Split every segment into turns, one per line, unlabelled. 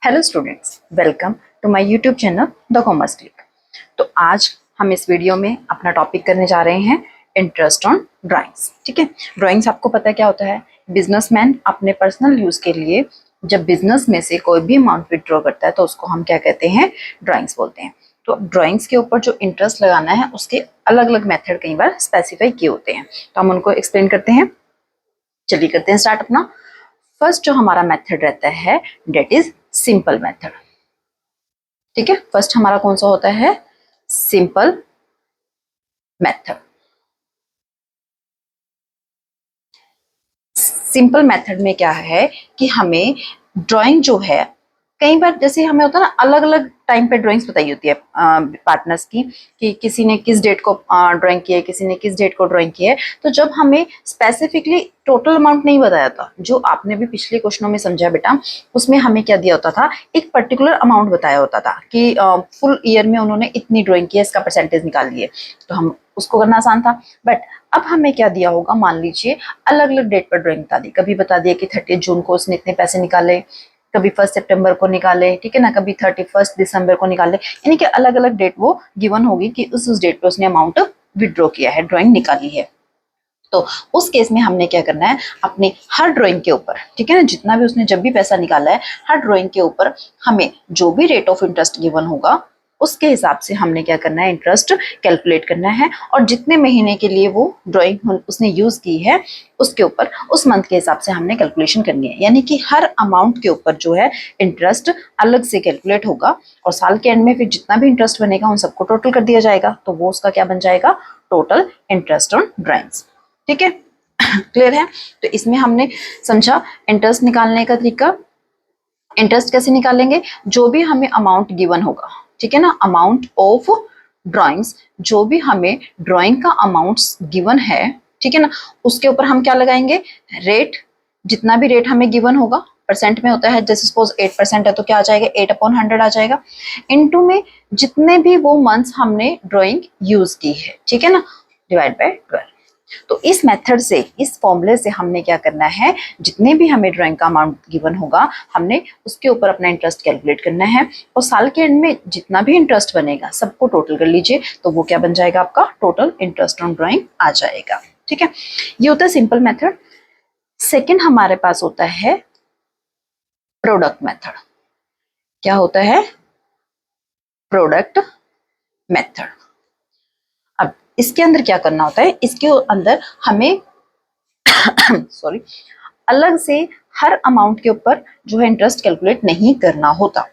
Hello students, welcome to my YouTube channel the commerce click. तो आज हम इस वीडियो में अपना टॉपिक करने जा रहे हैं इंटरेस्ट ऑन ड्राइंग्स। ठीक है, ड्राइंग्स आपको पता है क्या होता है। बिजनेसमैन अपने पर्सनल यूज के लिए जब बिजनेस में से कोई भी अमाउंट विड्रॉ करता है तो उसको हम क्या कहते हैं, ड्राइंग्स बोलते हैं। तो ड्राइंग्स के ऊपर जो इंटरेस्ट लगाना है उसके अलग अलग मेथड कई बार स्पेसिफाई किए होते हैं, तो हम उनको एक्सप्लेन करते हैं। चलिए करते हैं स्टार्ट अपना। फर्स्ट जो हमारा मेथड रहता है डेट इज सिंपल मेथड। ठीक है, फर्स्ट हमारा कौन सा होता है, सिंपल मेथड। सिंपल मेथड में क्या है कि हमें ड्राइंग जो है, कई बार जैसे हमें होता है ना, अलग अलग टाइम पे ड्राइंग्स बताई होती है पार्टनर्स की, कि किसी ने किस डेट को ड्राइंग की है, किसी ने किस डेट को ड्राइंग की है। तो जब हमें स्पेसिफिकली टोटल अमाउंट नहीं बताया था, जो आपने भी पिछले क्वेश्चनों में समझा बेटा, उसमें हमें क्या दिया होता था, एक पर्टिकुलर अमाउंट बताया होता था कि फुल ईयर में उन्होंने इतनी ड्राइंग की है, इसका परसेंटेज निकालिए, तो हम उसको करना आसान था। बट अब हमें क्या दिया होगा, मान लीजिए अलग अलग डेट पर ड्राइंग बता दी, कभी बता दिया कि 30 जून को उसने इतने पैसे निकाले, कभी 1 सितंबर को निकाले, ठीक है ना, कभी 31 दिसंबर को निकाले, यानी कि अलग अलग डेट वो गिवन होगी कि उस डेट पे उसने अमाउंट विड्रॉ किया है, ड्राइंग निकाली है। तो उस केस में हमने क्या करना है, अपने हर ड्राइंग के ऊपर, ठीक है ना, जितना भी उसने जब भी पैसा निकाला है, हर ड्राइंग के ऊपर हमें जो भी रेट ऑफ इंटरेस्ट गिवन होगा उसके हिसाब से हमने क्या करना है, इंटरेस्ट कैलकुलेट करना है। और जितने महीने के लिए वो ड्राइंग उसने यूज की है उसके ऊपर उस मंथ के हिसाब से हमने कैलकुलेशन करनी है, यानी कि हर अमाउंट के ऊपर जो है इंटरेस्ट अलग से कैलकुलेट होगा, और साल के एंड में फिर जितना भी इंटरेस्ट बनेगा उन सबको टोटल कर दिया जाएगा, तो वो उसका क्या बन जाएगा, टोटल इंटरेस्ट ऑन ड्राइंग्स। ठीक है, क्लियर है। तो इसमें हमने समझा इंटरेस्ट निकालने का तरीका। इंटरेस्ट कैसे निकालेंगे, जो भी हमें अमाउंट गिवन होगा, ठीक है ना, अमाउंट ऑफ ड्राइंग्स, जो भी हमें ड्राइंग का अमाउंट गिवन है, ठीक है ना, उसके ऊपर हम क्या लगाएंगे, रेट। जितना भी रेट हमें गिवन होगा, परसेंट में होता है, जैसे सपोज 8% है तो क्या आ जाएगा, 8/100 आ जाएगा, इनटू में जितने भी वो मंथ्स हमने ड्राइंग यूज की है, ठीक है ना, डिवाइड बाय 12। तो इस मेथड से, इस फॉर्मूले से हमने क्या करना है, जितने भी हमें ड्राइंग का अमाउंट गिवन होगा हमने उसके ऊपर अपना इंटरेस्ट कैलकुलेट करना है, और साल के एंड में जितना भी इंटरेस्ट बनेगा सबको टोटल कर लीजिए, तो वो क्या बन जाएगा, आपका टोटल इंटरेस्ट ऑन ड्राइंग आ जाएगा। ठीक है, ये होता है सिंपल मेथड। सेकेंड हमारे पास होता है प्रोडक्ट मेथड। क्या होता है, प्रोडक्ट मेथड। अब इसके अंदर क्या करना होता है, इसके अंदर हमें सॉरी, अलग से हर अमाउंट के ऊपर जो है इंटरेस्ट कैलकुलेट नहीं करना होता।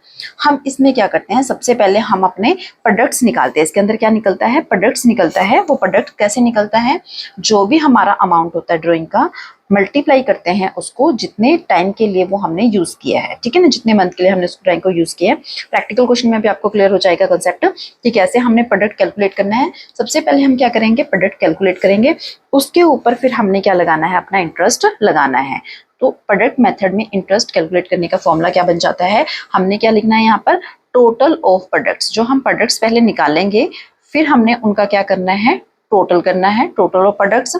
हम इसमें क्या करते हैं, सबसे पहले हम अपने प्रोडक्ट्स निकालते हैं। इसके अंदर क्या निकलता है, प्रोडक्ट्स निकलता है। वो प्रोडक्ट कैसे निकलता है, जो भी हमारा अमाउंट होता है ड्राइंग का, मल्टीप्लाई करते हैं उसको जितने टाइम के लिए वो हमने यूज किया है, ठीक है ना, जितने मंथ के लिए हमने उस ड्राइंग को यूज किया है। प्रैक्टिकल क्वेश्चन में भी आपको क्लियर हो जाएगा कंसेप्ट कि कैसे हमने प्रोडक्ट कैलकुलेट करना है। सबसे पहले हम क्या करेंगे, प्रोडक्ट कैलकुलेट करेंगे, उसके ऊपर फिर हमने क्या लगाना है, अपना इंटरेस्ट लगाना है। तो प्रोडक्ट मेथड में इंटरेस्ट कैलकुलेट करने का फॉर्मूला क्या बन जाता है, हमने क्या लिखना है यहाँ पर, टोटल ऑफ प्रोडक्ट्स। जो हम प्रोडक्ट्स पहले निकालेंगे फिर हमने उनका क्या करना है, टोटल करना है, टोटल ऑफ प्रोडक्ट्स।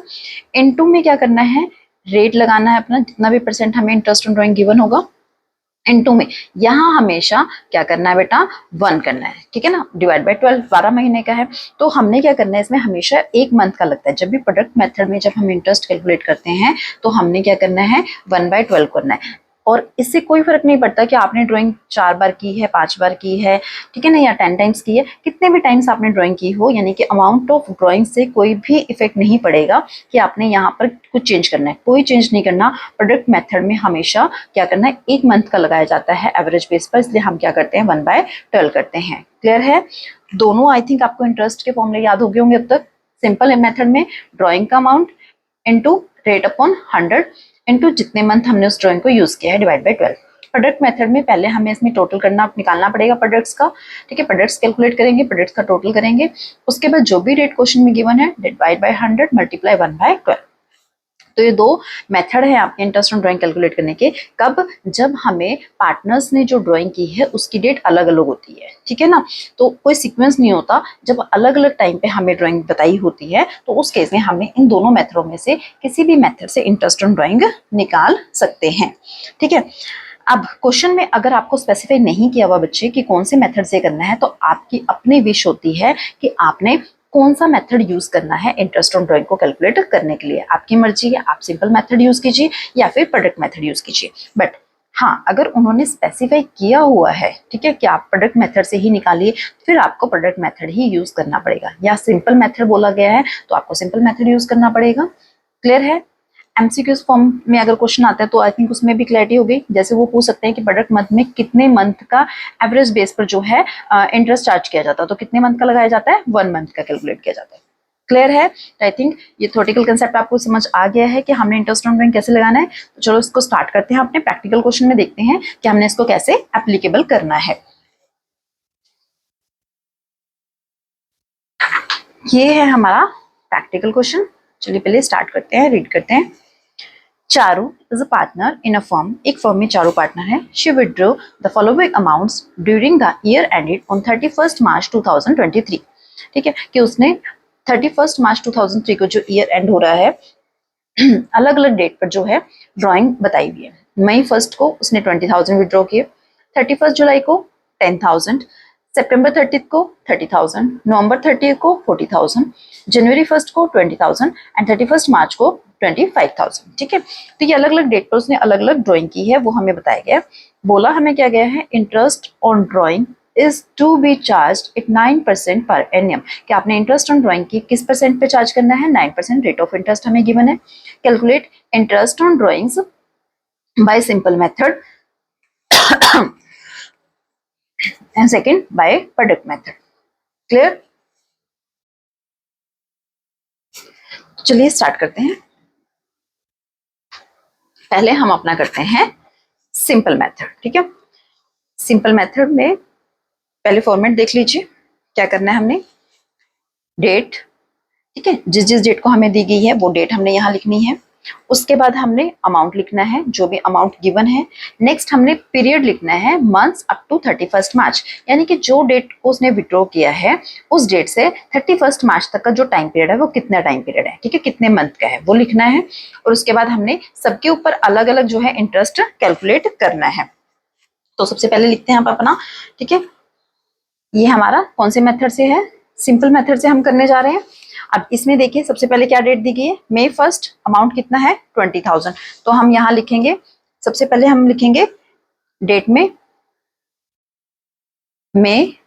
इनटू में क्या करना है, रेट लगाना है अपना, जितना भी परसेंट हमें इंटरेस्ट ऑन ड्राइंग गिवन होगा, इनटू में यहाँ हमेशा क्या करना है बेटा, 1 करना है, ठीक है ना, डिवाइड बाय 12, 12 महीने का है। तो हमने क्या करना है, इसमें हमेशा एक मंथ का लगता है। जब भी प्रोडक्ट मेथड में जब हम इंटरेस्ट कैलकुलेट करते हैं तो हमने क्या करना है, 1/12 करना है। और इससे कोई फर्क नहीं पड़ता कि आपने ड्राइंग 4 बार की है, 5 बार की है, ठीक है ना, या 10 टाइम्स की है, कितने भी टाइम्स आपने ड्राइंग की हो, यानी कि अमाउंट ऑफ ड्राइंग से कोई भी इफेक्ट नहीं पड़ेगा कि आपने यहाँ पर कुछ चेंज करना है, कोई चेंज नहीं करना। प्रोडक्ट मेथड में हमेशा क्या करना है, एक मंथ का लगाया जाता है एवरेज बेस पर, इसलिए हम क्या करते हैं, 1/12 करते हैं। क्लियर है, दोनों आई थिंक आपको इंटरेस्ट के फॉर्मूले याद हो गए होंगे अब तक। सिंपल मेथड में ड्राइंग का amount into rate upon 100 into जितने मंथ हमने उस ड्राइंग को यूज किया है, डिवाइड बाय 12। प्रोडक्ट मेथड में पहले हमें इसमें टोटल करना निकालना पड़ेगा प्रोडक्ट्स का, ठीक है, प्रोडक्ट्स कैलकुलेट करेंगे, प्रोडक्ट्स का टोटल करेंगे, उसके बाद जो भी रेट क्वेश्चन में गिवन है, डिवाइड बाय 100 मल्टीप्लाई 1/12। तो ये दो मेथड है आपके इंटरेस्ट ऑन ड्राइंग कैलकुलेट करने के। कब, जब हमें पार्टनर्स ने जो ड्राइंग की है उसकी डेट अलग अलग होती है, ठीक है ना, तो कोई सीक्वेंस नहीं होता। जब अलग अलग टाइम पे हमें ड्राइंग बताई होती है तो उस केस में हमें इन दोनों मेथडों में से किसी भी मेथड से इंटरेस्ट ऑन ड्राइंग निकाल सकते हैं। ठीक है, अब क्वेश्चन में अगर आपको स्पेसिफाई नहीं किया हुआ बच्चे कि कौन से मेथड से करना है, तो आपकी अपनी विश होती है कि आपने कौन सा मेथड यूज करना है इंटरेस्ट ऑन ड्राइंग को कैलकुलेट करने के लिए। आपकी मर्जी है, आप सिंपल मेथड यूज कीजिए या फिर प्रोडक्ट मेथड यूज कीजिए। बट हाँ, अगर उन्होंने स्पेसिफाई किया हुआ है, ठीक है, कि आप प्रोडक्ट मेथड से ही निकालिए, फिर आपको प्रोडक्ट मेथड ही यूज करना पड़ेगा। या सिंपल मेथड बोला गया है तो आपको सिंपल मेथड यूज करना पड़ेगा। क्लियर है? एमसीक्यूज फॉर्म में अगर क्वेश्चन आता है तो आई थिंक उसमें भी क्लैरिटी हो गई। जैसे वो पूछ सकते हैं कि प्रोडक्ट मंथ में कितने मंथ का एवरेज बेस पर जो है इंटरेस्ट चार्ज किया जाता है, तो कितने मंथ का लगाया जाता है, 1 मंथ का कैलकुलेट किया जाता है। क्लियर है? आई थिंक ये थ्योरेटिकल कंसेप्ट आपको समझ आ गया है कि हमने इंटरेस्ट ऑन ड्राइंग कैसे लगाना है। तो चलो इसको स्टार्ट करते हैं, अपने प्रैक्टिकल क्वेश्चन में देखते हैं कि हमने इसको कैसे एप्लीकेबल करना है। ये है हमारा प्रैक्टिकल क्वेश्चन। चलिए पहले स्टार्ट करते हैं, रीड करते हैं। Charu is a partner in a firm. एक फर्म में चारू पार्टनर है। She withdraw the following amounts during the year ended on 31 मार्च 2023। ठीक है, कि उसने 31 मार्च 2003 को जो ईयर एंड हो रहा है, अलग अलग डेट पर जो है ड्राइंग बताई हुई है। मई 1 को उसने 20,000 विड्रॉ किए, 31 जुलाई को 10,000, सितंबर 30 को 30,000, नवंबर 30 को 40,000, जनवरी 1 को 20,000 एंड 31 मार्च को 25,000। ठीक है, तो ये अलग अलग डेट पर उसने अलग अलग ड्राइंग की है, वो हमें बताया गया है। बोला हमें क्या गया है, interest on drawing is to be charged at 9% per annum। कि आपने इंटरेस्ट ऑन ड्राइंग की किस परसेंट पे चार्ज करना है, 9% रेट ऑफ इंटरेस्ट हमें गिवन है। Calculate interest on drawings bye simple method and second by product method. Clear? चलिए स्टार्ट करते हैं। पहले हम अपना करते हैं सिंपल मेथड। ठीक है, सिंपल मेथड में पहले फॉर्मेट देख लीजिए क्या करना है हमने। डेट, ठीक है, जिस जिस डेट को हमें दी गई है वो डेट हमने यहाँ लिखनी है। उसके बाद हमने अमाउंट लिखना है, जो भी अमाउंट गिवन है। नेक्स्ट हमने पीरियड लिखना है, मंथ्स अप टू 31 मार्च, यानी कि जो डेट को उसने विड्रॉ किया है उस डेट से 31 मार्च तक का जो टाइम पीरियड है वो कितना टाइम पीरियड है, ठीक है, कितने मंथ का है वो लिखना है। और उसके बाद हमने सबके ऊपर अलग अलग जो है इंटरेस्ट कैलकुलेट करना है। तो सबसे पहले लिखते हैं आप अपना। ठीक है, ये हमारा कौन से मेथड से है, सिंपल मेथड से हम करने जा रहे हैं। अब इसमें देखिए सबसे पहले क्या डेट दी गई है, मई 1, अमाउंट कितना है 20,000। तो हम यहाँ लिखेंगे, सबसे पहले हम लिखेंगे डेट में मई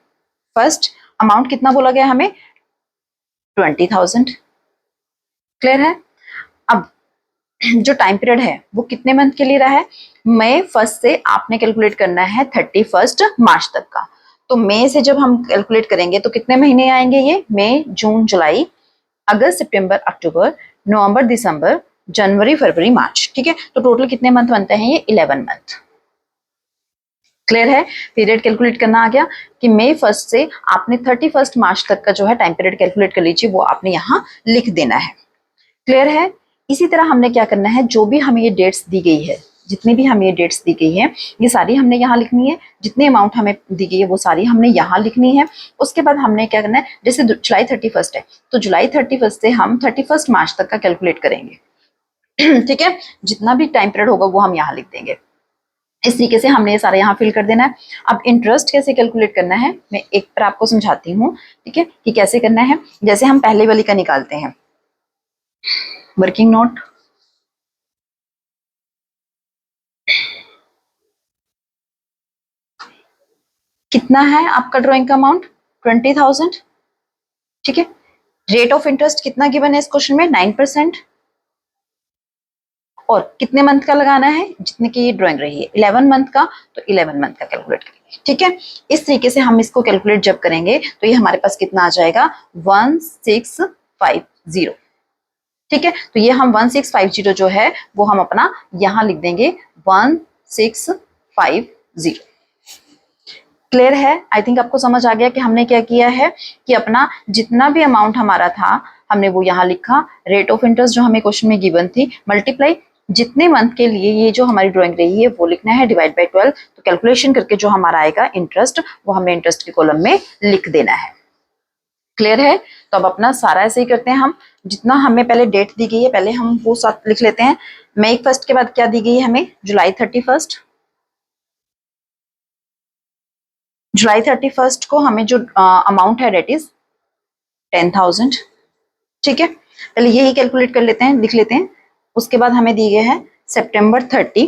1, अमाउंट कितना बोला गया हमें 20,000। क्लियर है? अब जो टाइम पीरियड है वो कितने मंथ के लिए रहा है, मई 1 से आपने कैलकुलेट करना है 31 मार्च तक का। तो मई से जब हम कैलकुलेट करेंगे तो कितने महीने आएंगे, ये मई जून जुलाई अगस्त सितंबर अक्टूबर नवंबर दिसंबर जनवरी फरवरी मार्च। ठीक है, तो टोटल कितने मंथ बनते हैं, ये 11 मंथ। क्लियर है? पीरियड कैलकुलेट करना आ गया कि मई 1 से आपने 31 मार्च तक का जो है टाइम पीरियड कैलकुलेट कर लीजिए, वो आपने यहाँ लिख देना है। क्लियर है? इसी तरह हमने क्या करना है, जो भी हमें ये डेट्स दी गई है, जितनी भी हमें ये डेट्स दी गई है ये सारी हमने यहाँ लिखनी है। जितनी अमाउंट हमें दी गई है वो सारी हमने यहाँ लिखनी है। उसके बाद हमने क्या करना है, जैसे जुलाई 31 है तो जुलाई 31 से हम 31 मार्च तक का कैलकुलेट करेंगे। ठीक है, जितना भी टाइम पीरियड होगा वो हम यहाँ लिख देंगे। इस तरीके से हमने ये सारा यहाँ फिल कर देना है। अब इंटरेस्ट कैसे कैलकुलेट करना है मैं एक पर आपको समझाती हूँ। ठीक है, कि कैसे करना है। जैसे हम पहले वाली का निकालते हैं, वर्किंग नोट, कितना है आपका ड्राइंग का अमाउंट 20,000। ठीक है, रेट ऑफ इंटरेस्ट कितना गिवन है इस क्वेश्चन में 9%। और कितने मंथ का लगाना है, जितने की ये ड्राइंग रही है 11 मंथ का, तो 11 मंथ का कैलकुलेट करेंगे। ठीक है, इस तरीके से हम इसको कैलकुलेट जब करेंगे तो ये हमारे पास कितना आ जाएगा 1650। ठीक है, तो ये हम 1650 जो है वो हम अपना यहाँ लिख देंगे 1650। क्लियर है? आई थिंक आपको समझ आ गया कि हमने क्या किया है कि अपना जितना भी अमाउंट हमारा था हमने वो यहाँ लिखा। रेट ऑफ इंटरेस्ट जो हमें क्वेश्चन में गिवन थी, मल्टीप्लाई जितने मंथ के लिए ये जो हमारी ड्राइंग रही है वो लिखना है, डिवाइड बाय 12। तो कैलकुलेशन करके जो हमारा आएगा इंटरेस्ट वो हमें इंटरेस्ट के कॉलम में लिख देना है। क्लियर है? तो अब अपना सारा ऐसे ही करते हैं हम। जितना हमें पहले डेट दी गई है पहले हम वो साथ लिख लेते हैं। मई 1 के बाद क्या दी गई है हमें, जुलाई 31। जुलाई 31st को हमें जो अमाउंट है डेट इज 10,000। ठीक है, पहले यही कैलकुलेट कर लेते हैं, लिख लेते हैं। उसके बाद हमें दी गई है सितंबर 30,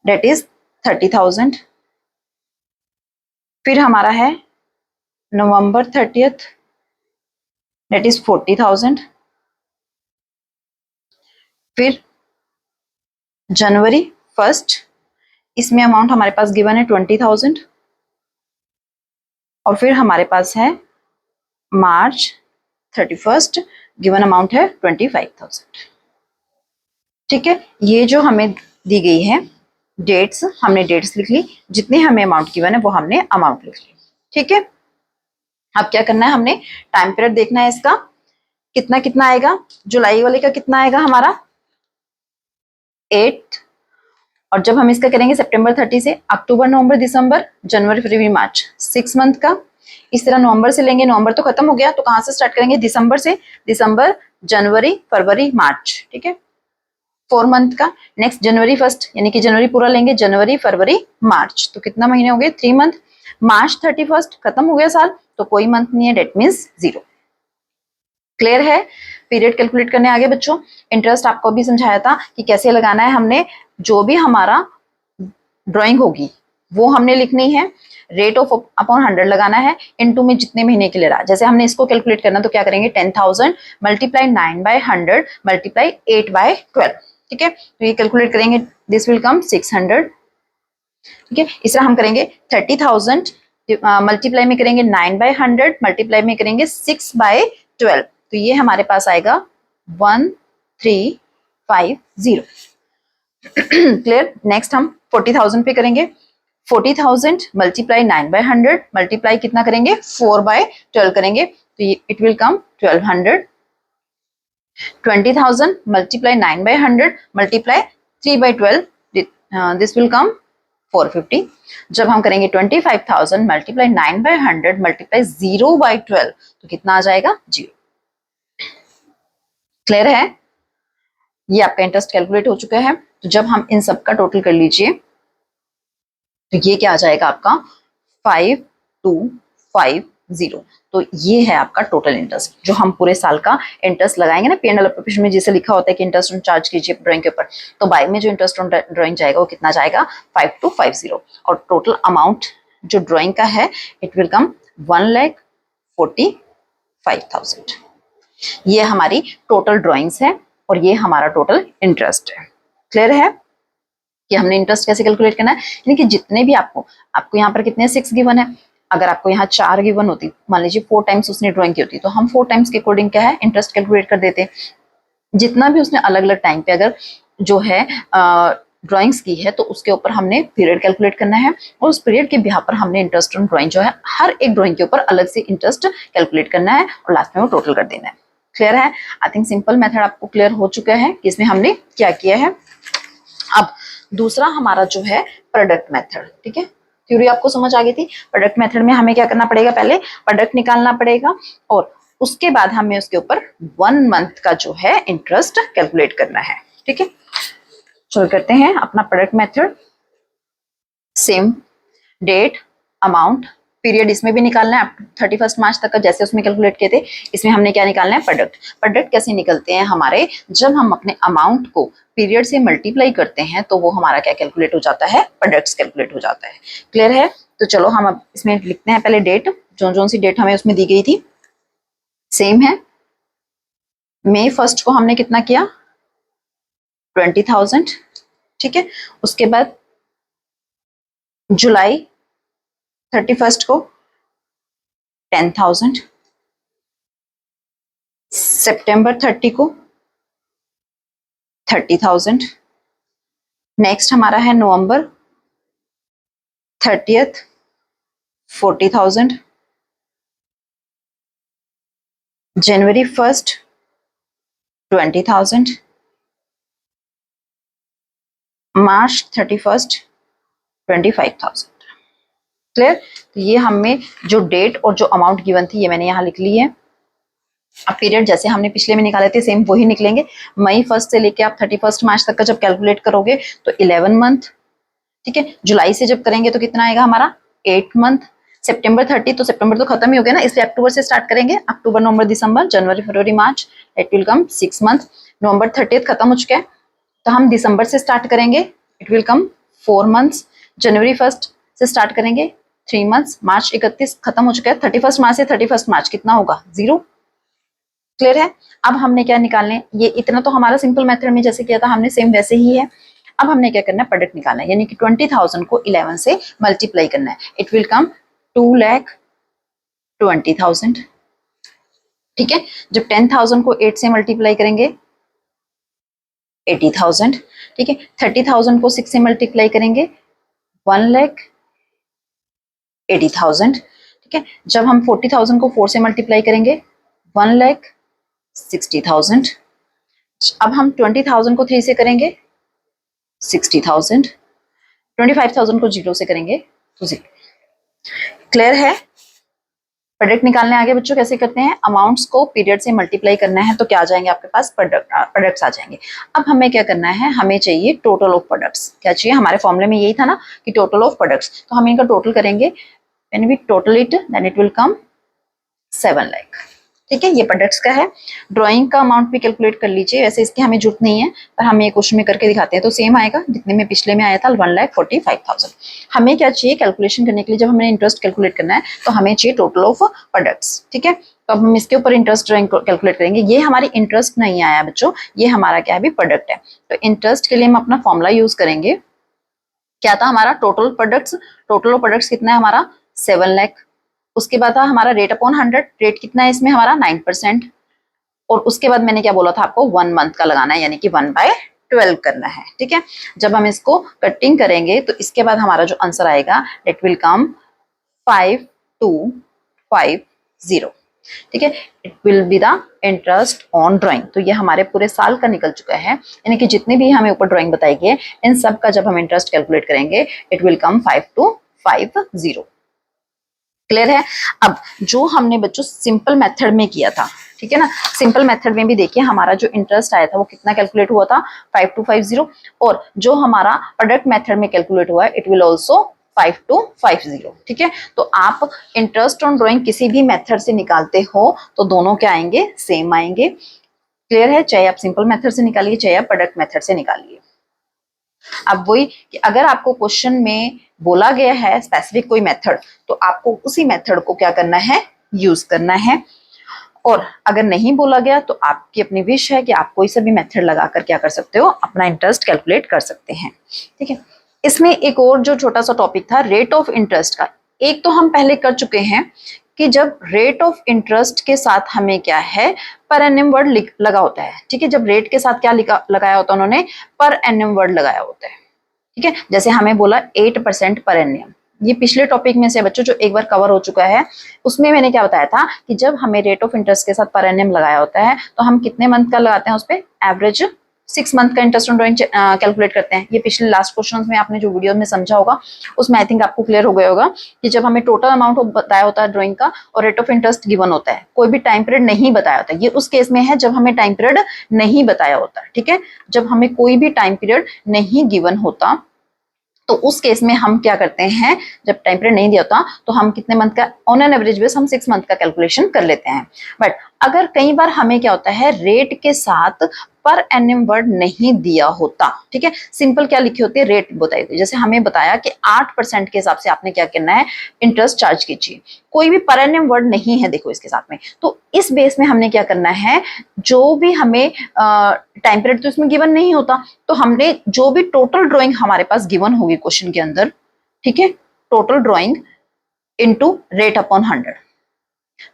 डेट इज 30,000। फिर हमारा है नवंबर 30th, डेट इज 40,000। फिर जनवरी 1st, इसमें अमाउंट हमारे पास गिवन है 20,000। और फिर हमारे पास है मार्च 31st, गिवन अमाउंट है 25,000। ठीक है, ये जो हमें दी गई है डेट्स, हमने डेट्स लिख ली, जितने हमें अमाउंट गिवन है वो हमने अमाउंट लिख ली। ठीक है, अब क्या करना है, हमने टाइम पीरियड देखना है इसका कितना कितना आएगा। जुलाई वाले का कितना आएगा हमारा 8, और जब हम इसका करेंगे सितंबर 30 से अक्टूबर नवंबर दिसंबर जनवरी फरवरी मार्च 6 मंथ का। इस तरह नवंबर से लेंगे, नवंबर तो खत्म हो गया, तो कहां से स्टार्ट करेंगे, दिसंबर से, दिसंबर जनवरी फरवरी मार्च। ठीक है, 4 मंथ का। नेक्स्ट जनवरी 1st, यानी कि जनवरी पूरा लेंगे, जनवरी फरवरी मार्च, तो कितना महीने हो गए 3 मंथ। मार्च 31st खत्म हो गया साल, तो कोई मंथ नहीं है, डेट मीन्स 0। क्लियर है, पीरियड कैलकुलेट करने आगे बच्चों। इंटरेस्ट आपको भी समझाया था कि कैसे लगाना है। हमने जो भी हमारा ड्राइंग होगी वो हमने लिखनी है, रेट ऑफ अपॉन 100 लगाना है, इनटू में जितने महीने के लिए रहा। जैसे हमने इसको कैलकुलेट करना, तो क्या करेंगे 10,000 मल्टीप्लाई 9/100 मल्टीप्लाई 8/12। ठीक है, तो ये कैलकुलेट करेंगे, दिस विल कम 600। ठीक है, इस तरह हम करेंगे 30,000 मल्टीप्लाई में करेंगे 9/100 मल्टीप्लाई में करेंगे 6/12, तो ये हमारे पास आएगा 1350। क्लियर। नेक्स्ट हम 40,000 पे करेंगे, 40,000 मल्टीप्लाई 9/100 मल्टीप्लाई कितना करेंगे 4/12 करेंगे, तो it will come 1200। 20,000 multiply 9/100 multiply 3/12, this will come 450। जब हम करेंगे 25,000 मल्टीप्लाई 9/100 मल्टीप्लाई 0/12, तो कितना आ जाएगा 0। क्लियर है, ये आपका इंटरेस्ट कैलकुलेट हो चुका है। तो जब हम इन सब का टोटल कर लीजिए, तो ये क्या आ जाएगा आपका 5250। तो ये है आपका टोटल इंटरेस्ट, जो हम पूरे साल का इंटरेस्ट लगाएंगे ना। P&L एप्लीकेशन में जैसे लिखा होता है कि इंटरेस्ट ऑन चार्ज कीजिए ड्राइंग के ऊपर, तो बाय में जो इंटरेस्ट ऑन ड्राइंग जाएगा वो कितना जाएगा 5250। और टोटल अमाउंट जो ड्राइंग का है इट विल कम 1,45,000। ये हमारी टोटल ड्राइंग्स है और ये हमारा टोटल इंटरेस्ट है। क्लियर है कि हमने इंटरेस्ट कैसे कैलकुलेट करना है, यानी कि जितने भी आपको यहाँ पर कितने 6 गिवन है, अगर आपको यहाँ 4 गिवन होती, मान लीजिए 4 टाइम्स उसने ड्राइंग की होती, तो हम 4 टाइम्स के अकॉर्डिंग क्या है इंटरेस्ट कैलकुलेट कर देते। जितना भी उसने अलग अलग टाइम पे अगर जो है ड्राइंग्स की है, तो उसके ऊपर हमने पीरियड कैलकुलेट करना है, और उस पीरियड के बिहाफ पर हमने इंटरेस्ट ऑन ड्राइंग जो है हर एक ड्राइंग के ऊपर अलग से इंटरेस्ट कैलकुलेट करना है, और लास्ट में वो टोटल कर देना है। क्लियर है, आई थिंक सिंपल मेथड आपको क्लियर हो चुका है कि इसमें हमने क्या किया है। अब दूसरा हमारा जो है प्रोडक्ट मेथड। ठीक है, थ्योरी आपको समझ आ गई थी। प्रोडक्ट मेथड में हमें क्या करना पड़ेगा, पहले प्रोडक्ट निकालना पड़ेगा, और उसके बाद हमें उसके ऊपर 1 मंथ का जो है इंटरेस्ट कैलकुलेट करना है। ठीक है, चलो करते हैं अपना product method. Same date, amount, period इसमें भी निकालना है 31 मार्च तक का, जैसे उसमें कैलकुलेट किए थे। इसमें हमने क्या निकालना है प्रोडक्ट। प्रोडक्ट कैसे निकलते हैं हमारे, जब हम अपने अमाउंट को पीरियड से मल्टीप्लाई करते हैं तो वो हमारा क्या कैलकुलेट हो जाता है, प्रोडक्ट्स कैलकुलेट हो जाता है। क्लियर है, तो चलो हम अब इसमें लिखते हैं पहले डेट, जो सी डेट हमें उसमें दी गई थी सेम है। मई 1 को हमने कितना किया 20,000। ठीक है, उसके बाद जुलाई 31 को 10,000, सितंबर 30 को 30,000। नेक्स्ट हमारा है नवंबर 30th 40,000, जनवरी 1 20,000, मार्च 31 25,000। क्लियर, तो ये हमें जो डेट और जो अमाउंट गिवन थी ये मैंने यहाँ लिख ली है। अब पीरियड जैसे हमने पिछले में निकाले थे सेम वही निकलेंगे। मई 1 से लेके आप 31 मार्च तक का जब कैलकुलेट करोगे तो 11 मंथ। ठीक है, जुलाई से जब करेंगे तो कितना आएगा हमारा 8 मंथ, सितंबर 30, तो सितंबर तो खत्म ही हो गया ना, इसलिए अक्टूबर से स्टार्ट करेंगे। अक्टूबर, नवंबर, दिसंबर, जनवरी, फरवरी, मार्च, इट विल कम 6 मंथ। नवंबर 30 खत्म हो चुका है, तो हम दिसंबर से स्टार्ट करेंगे, इट विल कम 4 मंथ्स। जनवरी 1 से स्टार्ट करेंगे, 3 मंथ्स। मार्च 31 खत्म हो चुका है, 31 मार्च से 31 मार्च कितना होगा, 0। क्लियर है। अब हमने क्या निकालने, ये इतना तो हमारा सिंपल मेथड में जैसे किया था हमने सेम वैसे ही है। अब हमने क्या करना है, प्रोडक्ट निकालना है, यानी कि 20,000 को 11 से मल्टीप्लाई करना है, इट विल कम 2,20,000। ठीक है, जब 10,000 को 8 से मल्टीप्लाई करेंगे 80,000। ठीक है, 30,000 को 6 से मल्टीप्लाई करेंगे 1,80,000। ठीक है, जब हम 40,000 को 4 से मल्टीप्लाई करेंगे 1,60,000। अब हम 20,000 को 3 से करेंगे 60,000, 25,000 को 0 से करेंगे तो 0। क्लियर है। प्रोडक्ट निकालने आगे बच्चों कैसे करते हैं, अमाउंट्स को पीरियड से मल्टीप्लाई करना है तो क्या आ जाएंगे आपके पास, प्रोडक्ट्स आ जाएंगे। अब हमें क्या करना है, हमें चाहिए टोटल ऑफ प्रोडक्ट्स। क्या चाहिए, हमारे फॉर्मूले में यही था ना कि टोटल ऑफ प्रोडक्ट्स, तो हम इनका टोटल करेंगे, when we total it then it will come 7 lakh. ठीक है, ये प्रोडक्ट्स का है। ड्राइंग का अमाउंट भी कैलकुलेट कर लीजिए, वैसे इसकी हमें जरूरत नहीं है, पर हम ये क्वेश्चन में करके दिखाते हैं तो सेम आएगा जितने में पिछले में आया था, 1,45,000। हमें क्या चाहिए कैलकुलेशन करने के लिए, जब हमें इंटरेस्ट कैलकुलेट करना है तो हमें चाहिए टोटल ऑफ प्रोडक्ट्स। ठीक है, तो अब हम इसके ऊपर इंटरेस्ट ड्राइंग कैलकुलेट करेंगे। ये हमारी इंटरेस्ट नहीं आया बच्चों, ये हमारा क्या है भी प्रोडक्ट है, तो इंटरेस्ट के लिए हम अपना फॉर्मूला यूज करेंगे। क्या था हमारा, total products, total of products कितना है हमारा 7 लाख। उसके बाद था हमारा रेट अपॉन 100, रेट कितना है इसमें हमारा 9%। और उसके बाद मैंने क्या बोला था आपको, 1 मंथ का लगाना है, यानी कि 1/12 करना है। ठीक है, जब हम इसको कटिंग करेंगे तो इसके बाद हमारा जो आंसर आएगा इट विल कम 5250। ठीक है, it will be the interest on drawing. तो ये हमारे पूरे साल का निकल चुका है, यानी कि जितने भी हमें ऊपर ड्राइंग बताई गई है इन सब का जब हम इंटरेस्ट कैलकुलेट करेंगे इट विल कम 5250। क्लियर है। अब जो हमने बच्चों सिंपल मेथड में किया था, ठीक है ना, सिंपल मेथड में भी देखिए हमारा जो इंटरेस्ट आया था वो कितना कैलकुलेट हुआ था 5250, और जो हमारा प्रोडक्ट मेथड में कैलकुलेट हुआ है इट विल आल्सो 5250। ठीक है, तो आप इंटरेस्ट ऑन ड्राइंग किसी भी मेथड से निकालते हो तो दोनों क्या आएंगे, सेम आएंगे। क्लियर है, चाहे आप सिंपल मेथड से निकालिए चाहे आप प्रोडक्ट मेथड से निकालिए। अब वही कि अगर आपको क्वेश्चन में बोला गया है स्पेसिफिक कोई मेथड तो आपको उसी मेथड को क्या करना है, यूज करना है। और अगर नहीं बोला गया तो आपकी अपनी विश है कि आप कोई सा भी मेथड लगाकर क्या कर सकते हो, अपना इंटरेस्ट कैलकुलेट कर सकते हैं। ठीक है, इसमें एक और जो छोटा सा टॉपिक था रेट ऑफ इंटरेस्ट का, एक तो हम पहले कर चुके हैं कि जब रेट ऑफ इंटरेस्ट के साथ हमें क्या है, पर एनम वर्ड लगा होता है। ठीक है, जब रेट के साथ क्या लगाया होता है उन्होंने, पर एनम वर्ड लगाया होता है। ठीक है, जैसे हमें बोला 8% पर एनम, ये पिछले टॉपिक में से बच्चों जो एक बार कवर हो चुका है, उसमें मैंने क्या बताया था कि जब हमें रेट ऑफ इंटरेस्ट के साथ पर एनम लगाया होता है तो हम कितने मंथ का लगाते हैं उस पर, एवरेज 6 मंथ का इंटरेस्ट ऑन ड्राइंग कैलकुलेट करते हैं। ये पिछले लास्ट क्वेश्चन में आपने जो वीडियो में समझा होगा उसमें आई थिंक आपको क्लियर हो गया होगा कि जब हमें टोटल अमाउंट बताया होता है ड्राइंग का और रेट ऑफ इंटरेस्ट गिवन होता है, कोई भी टाइम पीरियड नहीं बताया होता, ये उस केस में है जब हमें टाइम पीरियड नहीं बताया होता। ठीक है, जब हमें कोई भी टाइम पीरियड नहीं गिवन होता तो उस केस में हम क्या करते हैं, जब टाइम पीरियड नहीं दिया होता तो हम कितने मंथ का, ऑन एन एवरेज बेस हम 6 मंथ का कैलकुलेशन कर लेते हैं। बट अगर कई बार हमें क्या होता है, रेट के साथ पर एनम वर्ड नहीं दिया होता। ठीक है, सिंपल क्या लिखी होती है, रेट बताई होती है। जैसे हमें बताया कि 8% के हिसाब से आपने क्या करना है, इंटरेस्ट चार्ज कीजिए, कोई भी पर एनम वर्ड नहीं है देखो इसके साथ में, तो इस बेस में हमने क्या करना है, जो भी हमें टाइम पीरियड तो इसमें गिवन नहीं होता, तो हमने जो भी टोटल ड्राइंग हमारे पास गिवन होगी क्वेश्चन के अंदर, ठीक है, total drawing into rate upon 100,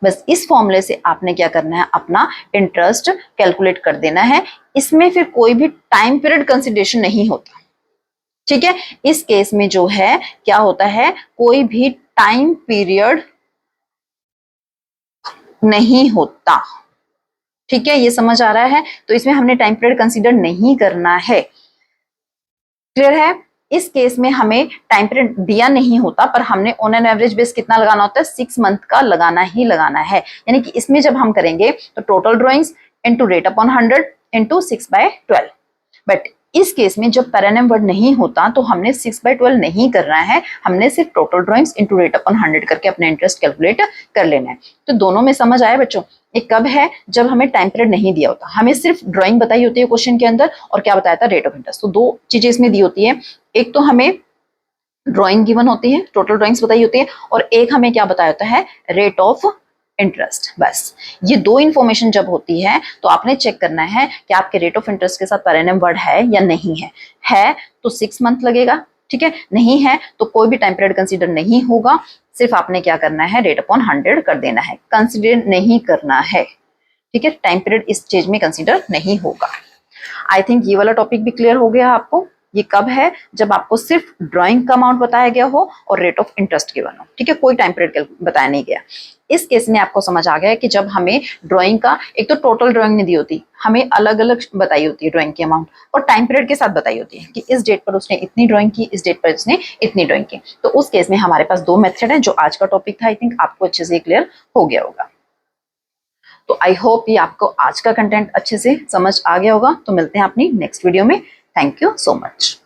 बस इस फॉर्मूले से आपने क्या करना है, अपना इंटरेस्ट कैलकुलेट कर देना है। इसमें फिर कोई भी टाइम पीरियड कंसिडरेशन नहीं होता। ठीक है, इस केस में जो है क्या होता है, कोई भी टाइम पीरियड नहीं होता। ठीक है, ये समझ आ रहा है, तो इसमें हमने टाइम पीरियड कंसीडर नहीं करना है। क्लियर है, इस केस में हमें टाइम पीरियड दिया नहीं होता, पर हमने ऑन एन एवरेज बेस कितना लगाना होता है, 6 मंथ का लगाना ही लगाना है। यानी कि इसमें जब हम करेंगे तो total drawings into rate upon 100 into 6/12। But इस केस में जब per annum वर्ड नहीं होता तो हमने 6/12 नहीं करना है, हमने सिर्फ total drawings into rate upon 100 करके अपना इंटरेस्ट कैलकुलेट कर लेना है। तो दोनों में समझ आया बच्चों? एक कब है जब हमें टाइम पीरियड नहीं दिया होता, हमें सिर्फ ड्राइंग बताई होती है क्वेश्चन के अंदर और क्या बताया था, रेट ऑफ इंटरेस्ट। तो दो चीजें इसमें दी होती है, एक तो हमें ड्राइंग गिवन होती है, टोटल ड्राइंग्स बताई होती है, और एक हमें क्या बताया होता है, रेट ऑफ इंटरेस्ट। बस ये दो इंफॉर्मेशन जब होती है तो आपने चेक करना है कि आपके रेट ऑफ इंटरेस्ट के साथ पर एनम वर्ड है या नहीं है तो 6 मंथ लगेगा, ठीक है, नहीं है तो कोई भी टाइम पीरियड कंसीडर नहीं होगा, सिर्फ आपने क्या करना है, रेट अपॉन 100 कर देना है, कंसीडर नहीं करना है, ठीक है, टाइम पीरियड इस स्टेज में कंसीडर नहीं होगा। आई थिंक ये वाला टॉपिक भी क्लियर हो गया आपको। ये कब है, जब आपको सिर्फ ड्राइंग का अमाउंट बताया गया हो और रेट ऑफ इंटरेस्ट गिवन हो, ठीक है, कोई टाइम पीरियड बताया नहीं गया। इस केस में आपको समझ आ गया है कि जब हमें ड्राइंग का, एक तो टोटल ड्राइंग नहीं दी होती, हमें अलग अलग बताई होती है ड्राइंग की अमाउंट, और टाइम पीरियड के साथ बताई होती है कि इस डेट पर उसने इतनी ड्राइंग की, इस डेट पर उसने इतनी ड्राइंग की। तो उस केस में हमारे पास दो मेथड है, जो आज का टॉपिक था, आई थिंक आपको अच्छे से क्लियर हो गया होगा। तो आई होप ये आपको आज का कंटेंट अच्छे से समझ आ गया होगा। तो मिलते हैं अपनी नेक्स्ट वीडियो में। Thank you so much.